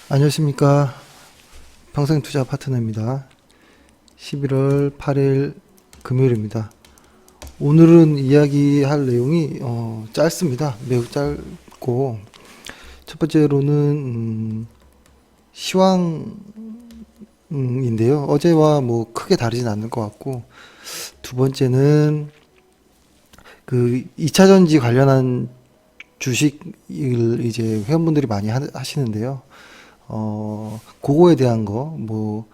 안녕하십니까. 평생투자 파트너입니다. 11월 8일 금요일입니다. 오늘은 이야기할 내용이 짧습니다. 매우 짧고, 첫 번째로는 시황인데요. 어제와 뭐 크게 다르진 않을 것 같고, 두 번째는 그 2차전지 관련한 주식을 이제 회원분들이 많이 하시는데요. 그거에 대한 거, 뭐,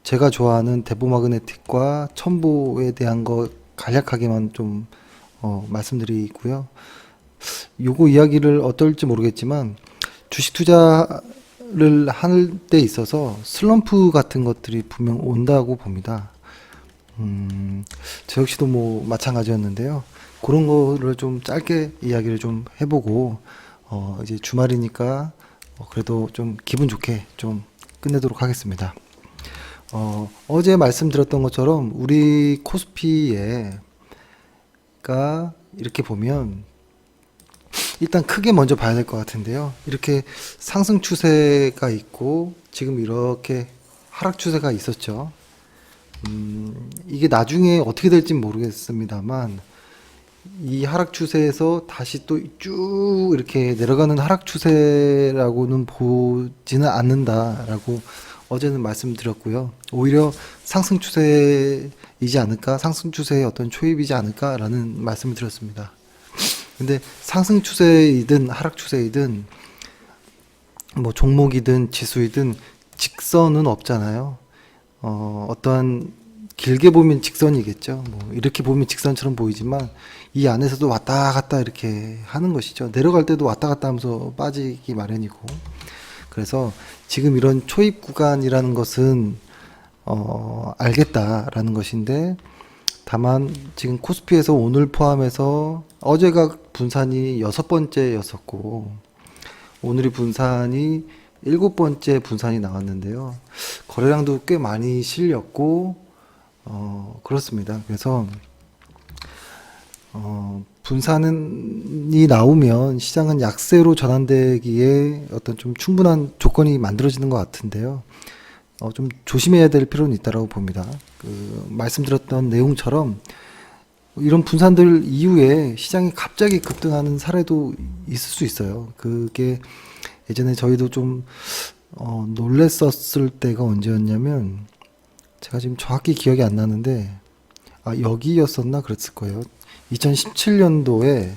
제가 좋아하는 대보마그네틱과 첨보에 대한 거 간략하게만 좀, 말씀드리고요. 요거 이야기를 어떨지 모르겠지만, 주식 투자를 할 때 있어서 슬럼프 같은 것들이 분명 온다고 봅니다. 저 역시도 뭐 마찬가지였는데요. 그런 거를 좀 짧게 이야기를 좀 해보고, 이제 주말이니까, 그래도 좀 기분 좋게 좀 끝내도록 하겠습니다. 어제 말씀드렸던 것처럼 우리 코스피가 이렇게 보면 일단 크게 먼저 봐야 될 것 같은데요. 이렇게 상승 추세가 있고 지금 이렇게 하락 추세가 있었죠. 이게 나중에 어떻게 될지 모르겠습니다만 이 하락 추세에서 다시 또 쭉 이렇게 내려가는 하락 추세라고는 보지는 않는다라고 어제는 말씀드렸고요. 오히려 상승 추세이지 않을까, 상승 추세의 어떤 초입이지 않을까라는 말씀을 드렸습니다. 근데 상승 추세이든 하락 추세이든 뭐 종목이든 지수이든 직선은 없잖아요. 어떠한 길게 보면 직선이겠죠. 뭐 이렇게 보면 직선처럼 보이지만 이 안에서도 왔다 갔다 이렇게 하는 것이죠. 내려갈 때도 왔다 갔다 하면서 빠지기 마련이고. 그래서 지금 이런 초입 구간이라는 것은 알겠다라는 것인데, 다만 지금 코스피에서 오늘 포함해서 어제가 분산이 6번째였었고 오늘이 분산이 7번째 분산이 나왔는데요. 거래량도 꽤 많이 실렸고 그렇습니다. 그래서 분산이 나오면 시장은 약세로 전환되기에 어떤 좀 충분한 조건이 만들어지는 것 같은데요. 좀 조심해야 될 필요는 있다고 봅니다. 그 말씀드렸던 내용처럼 이런 분산들 이후에 시장이 갑자기 급등하는 사례도 있을 수 있어요. 그게 예전에 저희도 좀 놀랬었을 때가 언제였냐면, 제가 지금 정확히 기억이 안 나는데 여기였었나 그랬을 거예요. 2017년도에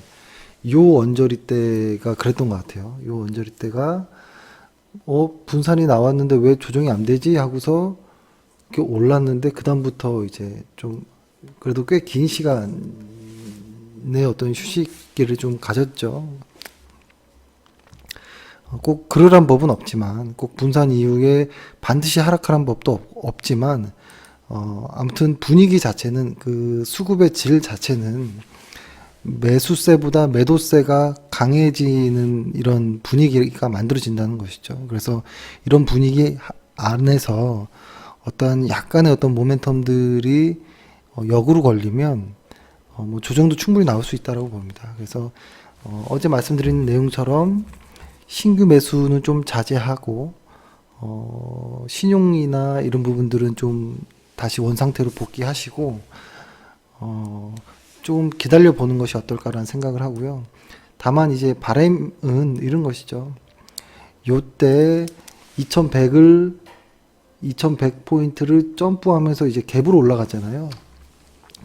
요 언저리 때가 그랬던 것 같아요. 요 언저리 때가 분산이 나왔는데 왜 조정이 안 되지 하고서 이렇게 올랐는데 그다음부터 이제 좀 그래도 꽤 긴 시간의 어떤 휴식기를 좀 가졌죠. 꼭 그러란 법은 없지만, 꼭 분산 이후에 반드시 하락하라는 법도 없지만, 아무튼 분위기 자체는, 그 수급의 질 자체는 매수세보다 매도세가 강해지는 이런 분위기가 만들어진다는 것이죠. 그래서 이런 분위기 안에서 어떤 약간의 어떤 모멘텀들이 역으로 걸리면 뭐 조정도 충분히 나올 수 있다고 봅니다. 그래서 어제 말씀드린 내용처럼 신규 매수는 좀 자제하고 신용이나 이런 부분들은 좀 다시 원상태로 복귀하시고 좀 기다려 보는 것이 어떨까라는 생각을 하고요. 다만 이제 바람은 이런 것이죠. 요때 2100포인트를 점프하면서 이제 갭으로 올라갔잖아요.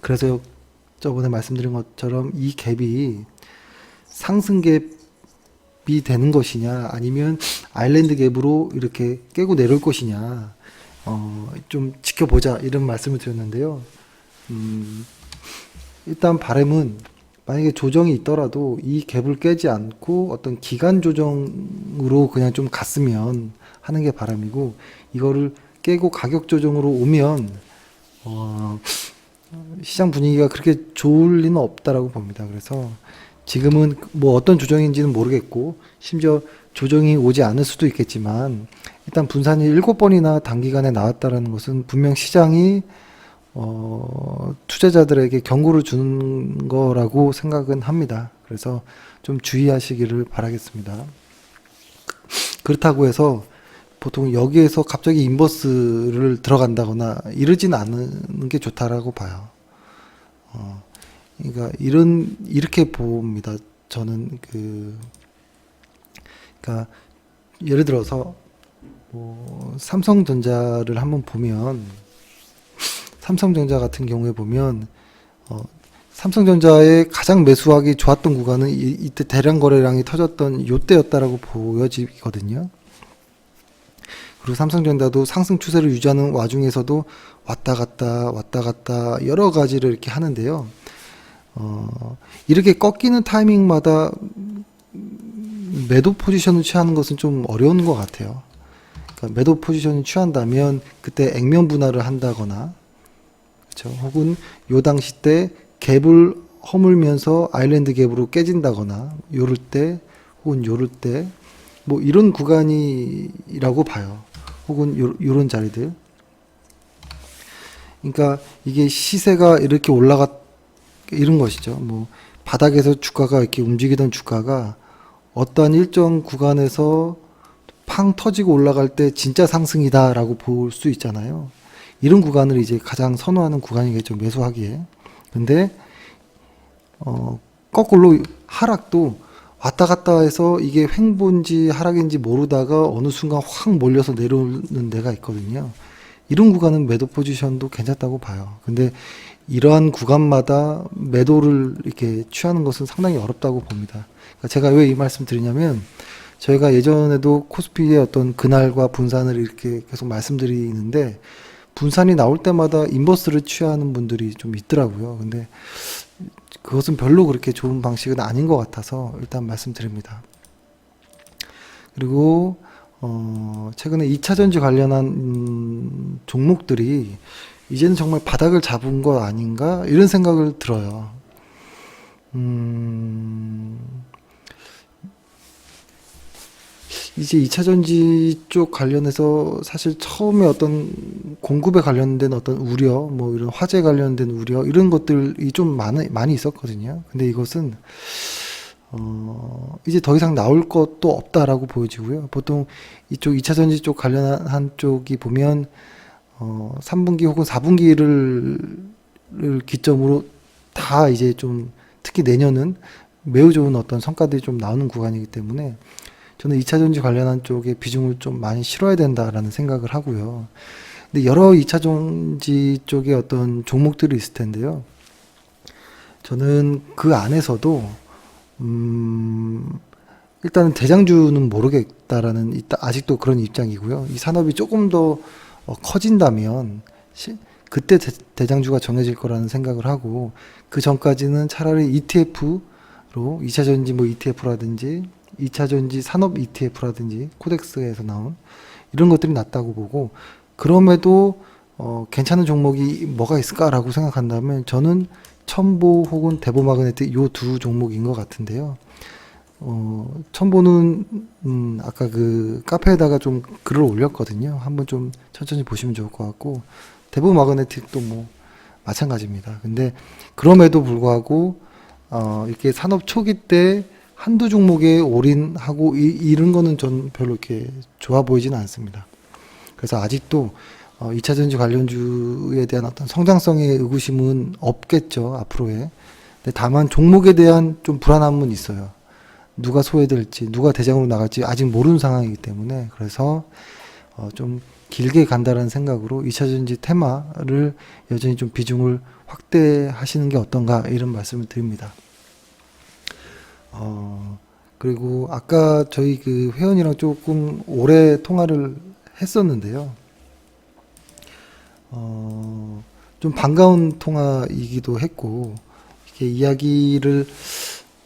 그래서 저번에 말씀드린 것처럼 이 갭이 상승 갭이 되는 것이냐, 아니면 아일랜드 갭으로 이렇게 깨고 내려올 것이냐, 좀 지켜보자 이런 말씀을 드렸는데요. 일단 바람은 만약에 조정이 있더라도 이 갭을 깨지 않고 어떤 기간 조정으로 그냥 좀 갔으면 하는 게 바람이고, 이거를 깨고 가격 조정으로 오면 시장 분위기가 그렇게 좋을 리는 없다라고 봅니다. 그래서 지금은 뭐 어떤 조정인지는 모르겠고, 심지어 조정이 오지 않을 수도 있겠지만, 일단 분산이 7번이나 단기간에 나왔다라는 것은 분명 시장이 투자자들에게 경고를 주는 거라고 생각은 합니다. 그래서 좀 주의하시기를 바라겠습니다. 그렇다고 해서 보통 여기에서 갑자기 인버스를 들어간다거나 이러진 않는 게 좋다라고 봐요. 그러니까 이렇게 봅니다. 저는 그러니까 예를 들어서 뭐 삼성전자를 한번 보면, 삼성전자 같은 경우에 보면 삼성전자의 가장 매수하기 좋았던 구간은 이때 대량 거래량이 터졌던 요때였다라고 보여지거든요. 그리고 삼성전자도 상승 추세를 유지하는 와중에서도 왔다 갔다 여러 가지를 이렇게 하는데요. 이렇게 꺾이는 타이밍마다 매도 포지션을 취하는 것은 좀 어려운 것 같아요. 그러니까 매도 포지션을 취한다면 그때 액면 분할을 한다거나, 그렇죠? 혹은 요 당시 때 갭을 허물면서 아일랜드 갭으로 깨진다거나, 요럴 때 혹은 요럴 때 뭐 이런 구간이라고 봐요. 혹은 요런 자리들. 그러니까 이게 시세가 이렇게 이런 것이죠. 뭐 바닥에서 주가가 이렇게 움직이던 주가가 어떠한 일정 구간에서 팡 터지고 올라갈 때 진짜 상승이다라고 볼 수 있잖아요. 이런 구간을 이제 가장 선호하는 구간이겠죠, 매수하기에. 근데 거꾸로 하락도 왔다 갔다 해서 이게 횡보인지 하락인지 모르다가 어느 순간 확 몰려서 내려오는 데가 있거든요. 이런 구간은 매도 포지션도 괜찮다고 봐요. 근데 이러한 구간마다 매도를 이렇게 취하는 것은 상당히 어렵다고 봅니다. 그러니까 제가 왜 이 말씀 드리냐면, 저희가 예전에도 코스피의 어떤 그날과 분산을 이렇게 계속 말씀드리는데, 분산이 나올 때마다 인버스를 취하는 분들이 좀 있더라고요. 근데 그것은 별로 그렇게 좋은 방식은 아닌 것 같아서 일단 말씀드립니다. 그리고 최근에 2차전지 관련한 종목들이 이제는 정말 바닥을 잡은 것 아닌가 이런 생각을 들어요. 이제 2차전지 쪽 관련해서 사실 처음에 어떤 공급에 관련된 어떤 우려, 뭐 이런 화재 관련된 우려, 이런 것들이 좀 많이 있었거든요. 근데 이것은, 이제 더 이상 나올 것도 없다라고 보여지고요. 보통 이쪽 2차전지 쪽 관련한 쪽이 보면, 3분기 혹은 4분기를 기점으로 다 이제 좀, 특히 내년은 매우 좋은 어떤 성과들이 좀 나오는 구간이기 때문에, 저는 2차전지 관련한 쪽에 비중을 좀 많이 실어야 된다라는 생각을 하고요. 근데 여러 2차전지 쪽에 어떤 종목들이 있을 텐데요. 저는 그 안에서도, 일단은 대장주는 모르겠다라는, 아직도 그런 입장이고요. 이 산업이 조금 더 커진다면, 그때 대장주가 정해질 거라는 생각을 하고, 그 전까지는 차라리 ETF로, 2차전지 뭐 ETF라든지, 2차전지 산업 ETF라든지 코덱스에서 나온 이런 것들이 낫다고 보고, 그럼에도 괜찮은 종목이 뭐가 있을까라고 생각한다면 저는 첨보 혹은 대보마그네틱 요 두 종목인 것 같은데요. 첨보는 아까 그 카페에다가 좀 글을 올렸거든요. 한번 좀 천천히 보시면 좋을 것 같고, 대보마그네틱도 뭐 마찬가지입니다. 근데 그럼에도 불구하고 이렇게 산업 초기 때 한두 종목에 올인하고 이런 거는 전 별로 이렇게 좋아 보이지는 않습니다. 그래서 아직도 2차전지 관련주에 대한 어떤 성장성의 의구심은 없겠죠, 앞으로에. 근데 다만 종목에 대한 좀 불안함은 있어요. 누가 소외될지, 누가 대장으로 나갈지 아직 모르는 상황이기 때문에, 그래서 좀 길게 간다라는 생각으로 2차전지 테마를 여전히 좀 비중을 확대하시는 게 어떤가 이런 말씀을 드립니다. 그리고 아까 저희 그 회원이랑 조금 오래 통화를 했었는데요. 좀 반가운 통화이기도 했고, 이렇게 이야기를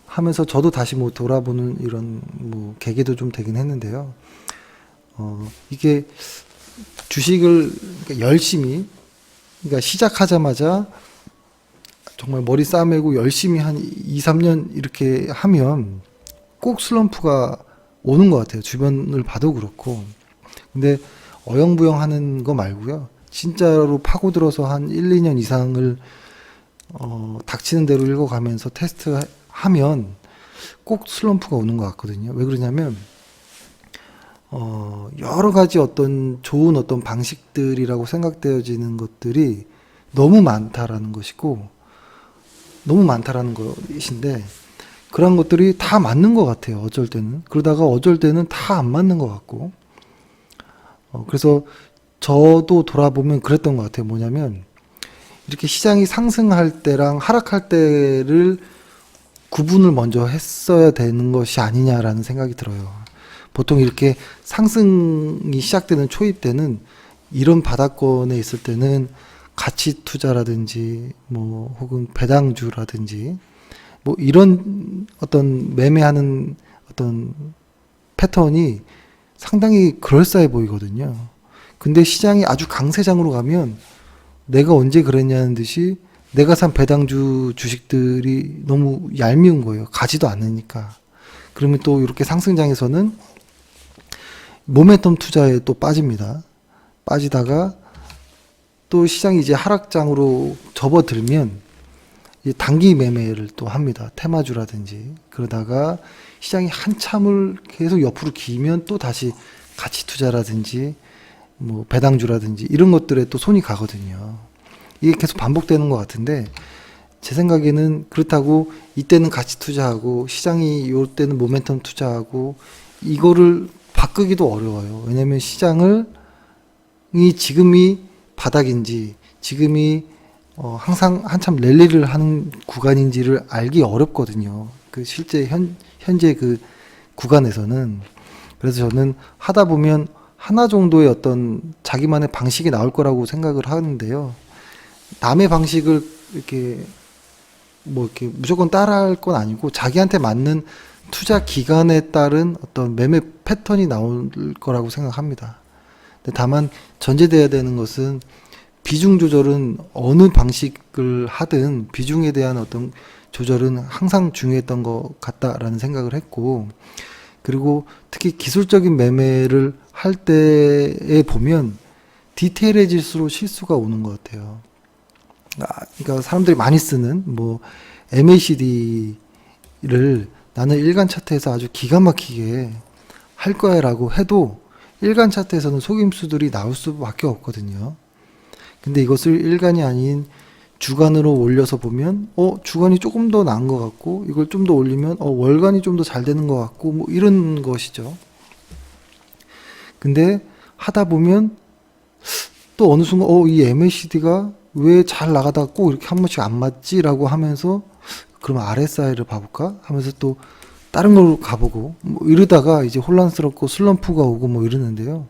하면서 저도 다시 뭐 돌아보는 이런 뭐 계기도 좀 되긴 했는데요. 이게 주식을 열심히, 그러니까 시작하자마자 정말 머리 싸매고 열심히 한 2, 3년 이렇게 하면 꼭 슬럼프가 오는 것 같아요. 주변을 봐도 그렇고. 근데 어영부영 하는 거 말고요. 진짜로 파고들어서 한 1, 2년 이상을 닥치는 대로 읽어가면서 테스트하면 꼭 슬럼프가 오는 것 같거든요. 왜 그러냐면 여러 가지 어떤 좋은 어떤 방식들이라고 생각되어지는 것들이 너무 많다라는 것이고, 너무 많다라는 것인데, 그런 것들이 다 맞는 것 같아요. 어쩔 때는. 그러다가 어쩔 때는 다 안 맞는 것 같고. 그래서 저도 돌아보면 그랬던 것 같아요. 뭐냐면, 이렇게 시장이 상승할 때랑 하락할 때를 구분을 먼저 했어야 되는 것이 아니냐라는 생각이 들어요. 보통 이렇게 상승이 시작되는 초입 때는 이런 바닥권에 있을 때는 가치 투자라든지 뭐 혹은 배당주라든지 뭐 이런 어떤 매매하는 어떤 패턴이 상당히 그럴싸해 보이거든요. 근데 시장이 아주 강세장으로 가면 내가 언제 그랬냐는 듯이 내가 산 배당주 주식들이 너무 얄미운 거예요. 가지도 않으니까. 그러면 또 이렇게 상승장에서는 모멘텀 투자에 또 빠집니다. 빠지다가 또 시장이 이제 하락장으로 접어들면 이제 단기 매매를 또 합니다. 테마주라든지. 그러다가 시장이 한참을 계속 옆으로 기면 또 다시 가치 투자라든지 뭐 배당주라든지 이런 것들에 또 손이 가거든요. 이게 계속 반복되는 것 같은데 제 생각에는 그렇다고 이때는 가치 투자하고 시장이 요 때는 모멘텀 투자하고 이거를 바꾸기도 어려워요. 왜냐하면 시장을 이 지금이 바닥인지 지금이 항상 한참 랠리를 하는 구간인지를 알기 어렵거든요. 그 실제 현재 그 구간에서는. 그래서 저는 하다 보면 하나 정도의 어떤 자기만의 방식이 나올 거라고 생각을 하는데요. 남의 방식을 이렇게 뭐 이렇게 무조건 따라할 건 아니고 자기한테 맞는 투자 기간에 따른 어떤 매매 패턴이 나올 거라고 생각합니다. 근데 다만 전제돼야 되는 것은 비중 조절은 어느 방식을 하든 비중에 대한 어떤 조절은 항상 중요했던 것 같다라는 생각을 했고, 그리고 특히 기술적인 매매를 할 때에 보면 디테일해질수록 실수가 오는 것 같아요. 그러니까 사람들이 많이 쓰는 뭐 MACD를 나는 일간 차트에서 아주 기가 막히게 할 거야라고 해도 일간 차트에서는 속임수들이 나올 수밖에 없거든요. 근데 이것을 일간이 아닌 주간으로 올려서 보면 주간이 조금 더 나은 것 같고 이걸 좀 더 올리면 월간이 좀 더 잘 되는 것 같고 뭐 이런 것이죠. 근데 하다 보면 또 어느 순간 이 MACD가 왜 잘 나가다가 꼭 이렇게 한 번씩 안 맞지라고 하면서 그러면 RSI를 봐볼까 하면서 또 다른 걸로 가보고 뭐 이러다가 이제 혼란스럽고 슬럼프가 오고 뭐 이러는데요.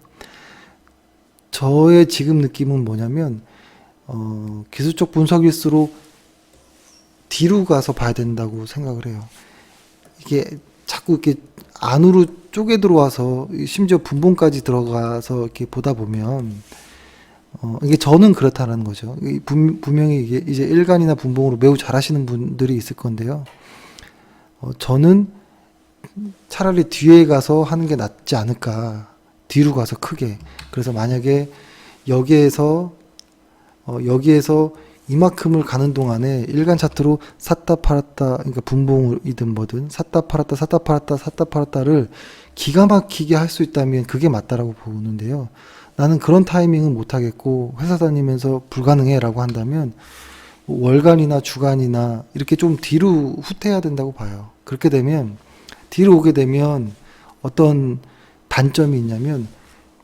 저의 지금 느낌은 뭐냐면 기술적 분석일수록 뒤로 가서 봐야 된다고 생각을 해요. 이게 자꾸 이렇게 안으로 쪼개 들어와서 심지어 분봉까지 들어가서 이렇게 보다 보면 이게 저는 그렇다는 거죠. 분명히 이게 이제 일간이나 분봉으로 매우 잘하시는 분들이 있을 건데요. 저는 차라리 뒤에 가서 하는 게 낫지 않을까. 뒤로 가서 크게. 그래서 만약에 여기에서 이만큼을 가는 동안에 일간 차트로 샀다 팔았다, 그러니까 분봉이든 뭐든 샀다 팔았다 샀다 팔았다 샀다 팔았다를 기가 막히게 할 수 있다면 그게 맞다라고 보는데요. 나는 그런 타이밍은 못하겠고 회사 다니면서 불가능해라고 한다면 월간이나 주간이나 이렇게 좀 뒤로 후퇴해야 된다고 봐요. 그렇게 되면 뒤로 오게 되면 어떤 단점이 있냐면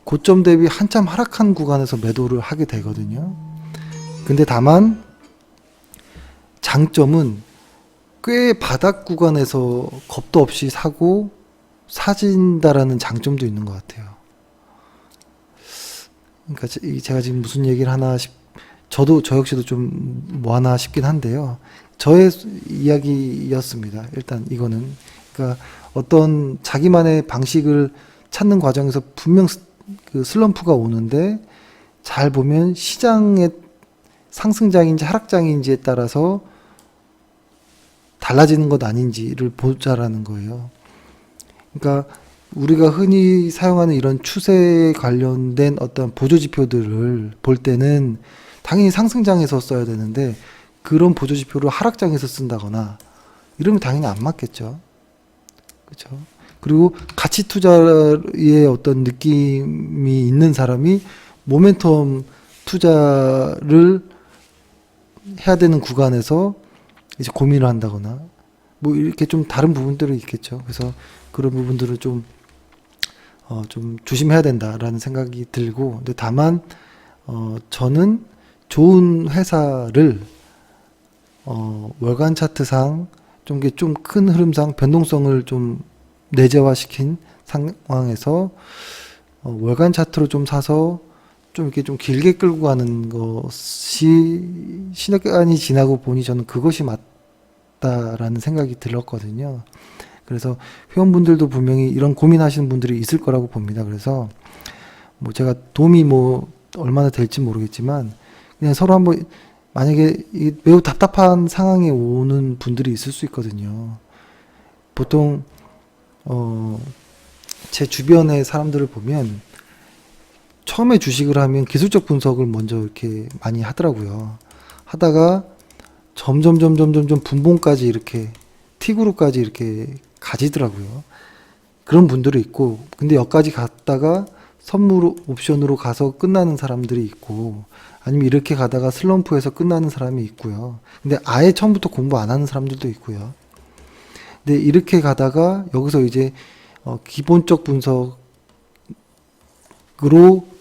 고점 대비 한참 하락한 구간에서 매도를 하게 되거든요. 근데 다만 장점은 꽤 바닥 구간에서 겁도 없이 사고 사진다라는 장점도 있는 것 같아요. 그러니까 제가 지금 무슨 얘기를 하나 저도 저 역시도 좀 뭐 하나 싶긴 한데요. 저의 이야기였습니다. 일단 이거는 그러니까 어떤 자기만의 방식을 찾는 과정에서 분명 그 슬럼프가 오는데 잘 보면 시장의 상승장인지 하락장인지에 따라서 달라지는 것 아닌지를 보자라는 거예요. 그러니까 우리가 흔히 사용하는 이런 추세에 관련된 어떤 보조지표들을 볼 때는 당연히 상승장에서 써야 되는데 그런 보조지표를 하락장에서 쓴다거나 이러면 당연히 안 맞겠죠. 그렇죠? 그리고 가치 투자의 어떤 느낌이 있는 사람이 모멘텀 투자를 해야 되는 구간에서 이제 고민을 한다거나 뭐 이렇게 좀 다른 부분들이 있겠죠. 그래서 그런 부분들을 좀 조심해야 된다라는 생각이 들고, 근데 다만 저는 좋은 회사를 월간 차트상 좀 큰 흐름상 변동성을 좀 내재화시킨 상황에서 월간 차트로 좀 사서 좀 이렇게 좀 길게 끌고 가는 것이 시간이 지나고 보니 저는 그것이 맞다라는 생각이 들었거든요. 그래서 회원분들도 분명히 이런 고민하시는 분들이 있을 거라고 봅니다. 그래서 뭐 제가 도움이 뭐 얼마나 될지 모르겠지만 그냥 서로 한번, 만약에 매우 답답한 상황에 오는 분들이 있을 수 있거든요. 보통 제 주변의 사람들을 보면 처음에 주식을 하면 기술적 분석을 먼저 이렇게 많이 하더라고요. 하다가 점점 분봉까지 이렇게 T그룹까지 이렇게 가지더라고요. 그런 분들이 있고, 근데 여기까지 갔다가 선물 옵션으로 가서 끝나는 사람들이 있고, 아니면 이렇게 가다가 슬럼프에서 끝나는 사람이 있고요. 근데 아예 처음부터 공부 안 하는 사람들도 있고요. 근데 이렇게 가다가 여기서 이제 기본적 분석으로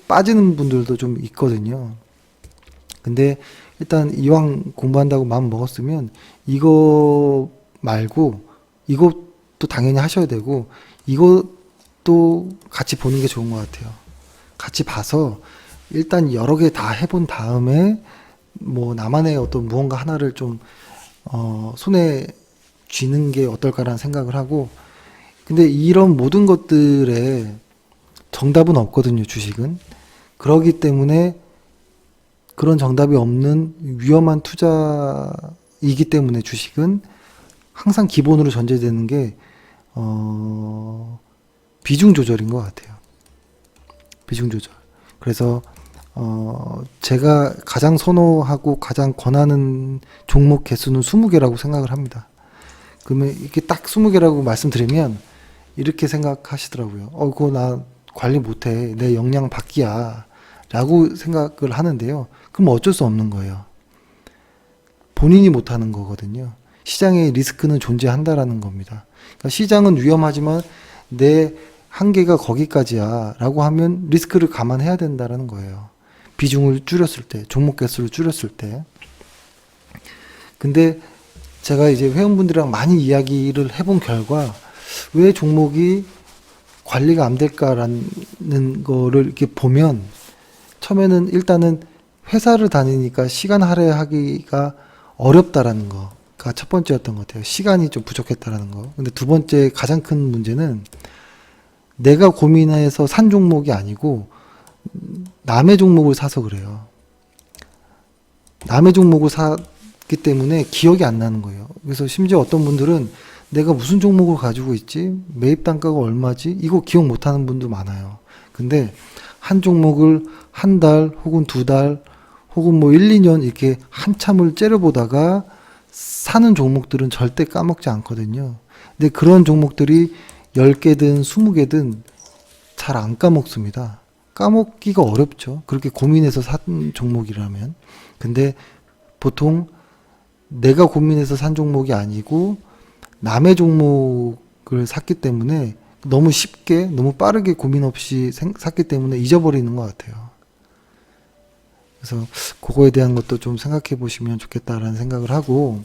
빠지는 분들도 좀 있거든요. 근데 일단 이왕 공부한다고 마음 먹었으면 이거 말고 이것도 당연히 하셔야 되고, 이것도 같이 보는 게 좋은 것 같아요. 같이 봐서 일단 여러 개 다 해본 다음에 뭐 나만의 어떤 무언가 하나를 좀 손에 쥐는 게 어떨까라는 생각을 하고, 근데 이런 모든 것들에 정답은 없거든요, 주식은. 그러기 때문에 그런 정답이 없는 위험한 투자이기 때문에 주식은 항상 기본으로 전제되는 게 비중 조절인 것 같아요. 비중 조절. 그래서 제가 가장 선호하고 가장 권하는 종목 개수는 20개라고 생각을 합니다. 그러면 이렇게 딱 20개라고 말씀드리면 이렇게 생각하시더라고요. 그거 나 관리 못해. 내 역량 밖이야. 라고 생각을 하는데요. 그럼 어쩔 수 없는 거예요. 본인이 못하는 거거든요. 시장에 리스크는 존재한다라는 겁니다. 그러니까 시장은 위험하지만 내 한계가 거기까지야 라고 하면 리스크를 감안해야 된다라는 거예요. 비중을 줄였을 때, 종목 개수를 줄였을 때. 근데 제가 이제 회원분들이랑 많이 이야기를 해본 결과 왜 종목이 관리가 안 될까라는 거를 이렇게 보면, 처음에는 일단은 회사를 다니니까 시간 할애하기가 어렵다라는 거가 첫 번째였던 것 같아요. 시간이 좀 부족했다라는 거. 근데 두 번째 가장 큰 문제는 내가 고민해서 산 종목이 아니고 남의 종목을 사서 그래요. 남의 종목을 샀기 때문에 기억이 안 나는 거예요. 그래서 심지어 어떤 분들은 내가 무슨 종목을 가지고 있지? 매입 단가가 얼마지? 이거 기억 못 하는 분도 많아요. 근데 한 종목을 한 달 혹은 두 달 혹은 뭐 1, 2년 이렇게 한참을 째려보다가 사는 종목들은 절대 까먹지 않거든요. 근데 그런 종목들이 10개든 20개든 잘 안 까먹습니다. 까먹기가 어렵죠. 그렇게 고민해서 산 종목이라면. 근데 보통 내가 고민해서 산 종목이 아니고 남의 종목을 샀기 때문에 너무 쉽게, 너무 빠르게 고민 없이 샀기 때문에 잊어버리는 것 같아요. 그래서 그거에 대한 것도 좀 생각해 보시면 좋겠다라는 생각을 하고,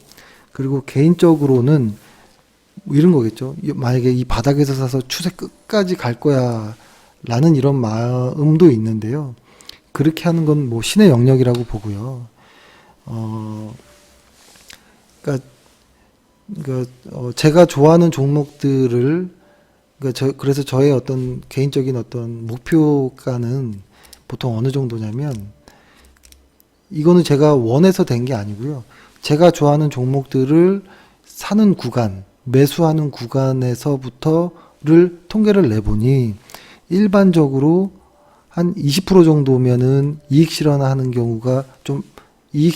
그리고 개인적으로는 뭐 이런 거겠죠. 만약에 이 바닥에서 사서 추세 끝까지 갈 거야 라는 이런 마음도 있는데요. 그렇게 하는 건 뭐 신의 영역이라고 보고요. 제가 좋아하는 종목들을, 그래서 저의 어떤 개인적인 어떤 목표가는 보통 어느 정도냐면, 이거는 제가 원해서 된 게 아니고요. 제가 좋아하는 종목들을 사는 구간, 매수하는 구간에서부터를 통계를 내보니 일반적으로 한 20% 정도면은 이익 실현하는 경우가 좀, 이익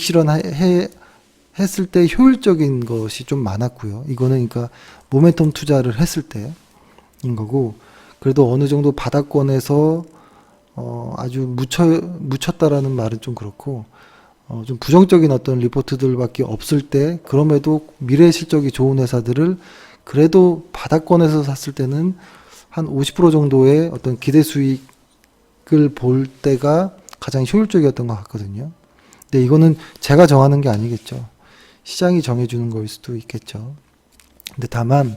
했을 때 효율적인 것이 좀 많았고요. 이거는 그러니까 모멘텀 투자를 했을 때. 거고, 그래도 어느 정도 바닥권에서 아주 묻혔다라는 말은 좀 그렇고, 좀 부정적인 어떤 리포트들밖에 없을 때, 그럼에도 미래 실적이 좋은 회사들을 그래도 바닥권에서 샀을 때는 한 50% 정도의 어떤 기대 수익을 볼 때가 가장 효율적이었던 것 같거든요. 근데 이거는 제가 정하는 게 아니겠죠. 시장이 정해주는 거일 수도 있겠죠. 근데 다만,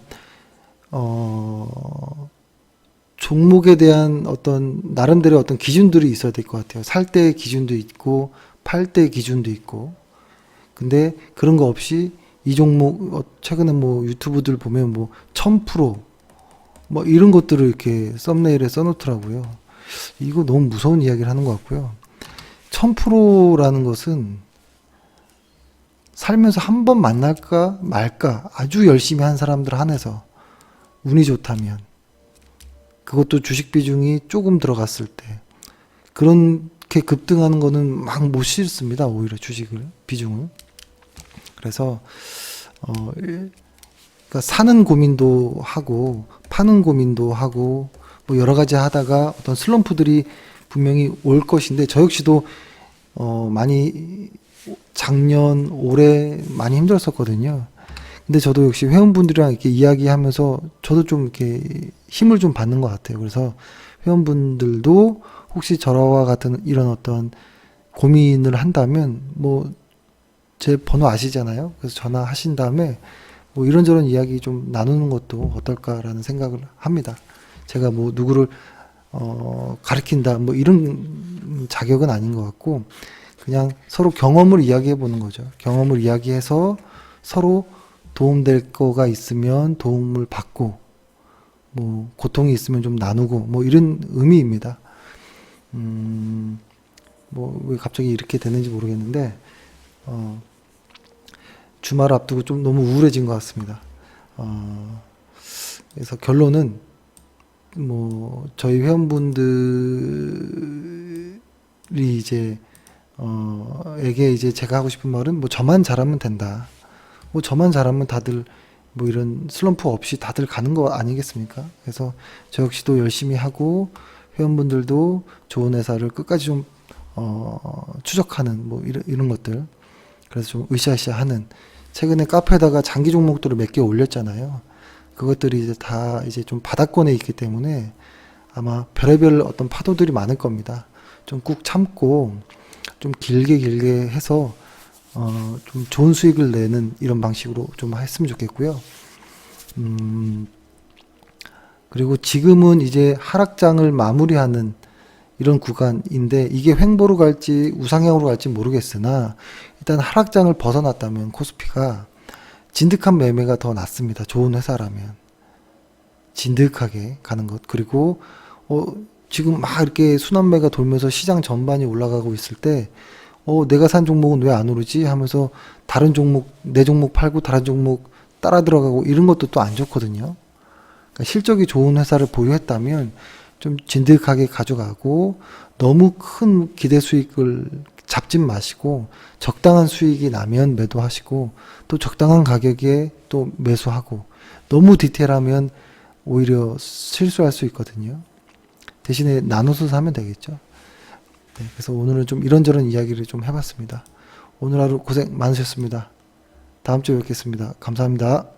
종목에 대한 어떤 나름대로 어떤 기준들이 있어야 될 것 같아요. 살 때 기준도 있고 팔 때 기준도 있고. 근데 그런 거 없이 이 종목 최근에 뭐 유튜브들 보면 뭐 1000%뭐 이런 것들을 이렇게 썸네일에 써놓더라고요. 이거 너무 무서운 이야기를 하는 것 같고요. 1000%라는 것은 살면서 한 번 만날까 말까 아주 열심히 한 사람들 한해서 운이 좋다면, 그것도 주식 비중이 조금 들어갔을 때 그렇게 급등하는 거는 막 못 실습니다. 오히려 주식을 비중을. 그래서 그러니까 사는 고민도 하고 파는 고민도 하고 뭐 여러 가지 하다가 어떤 슬럼프들이 분명히 올 것인데, 저 역시도 많이 작년 올해 많이 힘들었었거든요. 근데 저도 역시 회원분들이랑 이렇게 이야기하면서 저도 좀 이렇게 힘을 좀 받는 것 같아요. 그래서 회원분들도 혹시 저와 같은 이런 어떤 고민을 한다면 뭐 제 번호 아시잖아요. 그래서 전화하신 다음에 뭐 이런저런 이야기 좀 나누는 것도 어떨까라는 생각을 합니다. 제가 뭐 누구를 가르친다 뭐 이런 자격은 아닌 것 같고, 그냥 서로 경험을 이야기해 보는 거죠. 경험을 이야기해서 서로 도움될 거가 있으면 도움을 받고, 뭐 고통이 있으면 좀 나누고, 뭐 이런 의미입니다. 뭐 왜 갑자기 이렇게 됐는지 모르겠는데 주말 앞두고 좀 너무 우울해진 것 같습니다. 그래서 결론은 뭐 저희 회원분들이 이제 에게 이제 제가 하고 싶은 말은 뭐 저만 잘하면 된다. 뭐 저만 잘하면 다들 뭐 이런 슬럼프 없이 다들 가는 거 아니겠습니까? 그래서 저 역시도 열심히 하고 회원분들도 좋은 회사를 끝까지 좀 추적하는 뭐 이런 것들. 그래서 좀 으쌰으쌰 하는, 최근에 카페에다가 장기 종목들을 몇 개 올렸잖아요. 그것들이 이제 다 이제 좀 바닥권에 있기 때문에 아마 별의별 어떤 파도들이 많을 겁니다. 좀 꾹 참고 좀 길게 해서 좀 좋은 수익을 내는 이런 방식으로 좀 했으면 좋겠고요. 그리고 지금은 이제 하락장을 마무리하는 이런 구간인데, 이게 횡보로 갈지 우상향으로 갈지 모르겠으나 일단 하락장을 벗어났다면 코스피가 진득한 매매가 더 낫습니다. 좋은 회사라면 진득하게 가는 것. 그리고 지금 막 이렇게 순환매가 돌면서 시장 전반이 올라가고 있을 때 내가 산 종목은 왜 안 오르지 하면서 다른 종목, 내 종목 팔고 다른 종목 따라 들어가고 이런 것도 또 안 좋거든요. 그러니까 실적이 좋은 회사를 보유했다면 좀 진득하게 가져가고, 너무 큰 기대 수익을 잡진 마시고 적당한 수익이 나면 매도하시고 또 적당한 가격에 또 매수하고, 너무 디테일하면 오히려 실수할 수 있거든요. 대신에 나눠서 사면 되겠죠. 네, 그래서 오늘은 좀 이런저런 이야기를 좀 해봤습니다. 오늘 하루 고생 많으셨습니다. 다음 주에 뵙겠습니다. 감사합니다.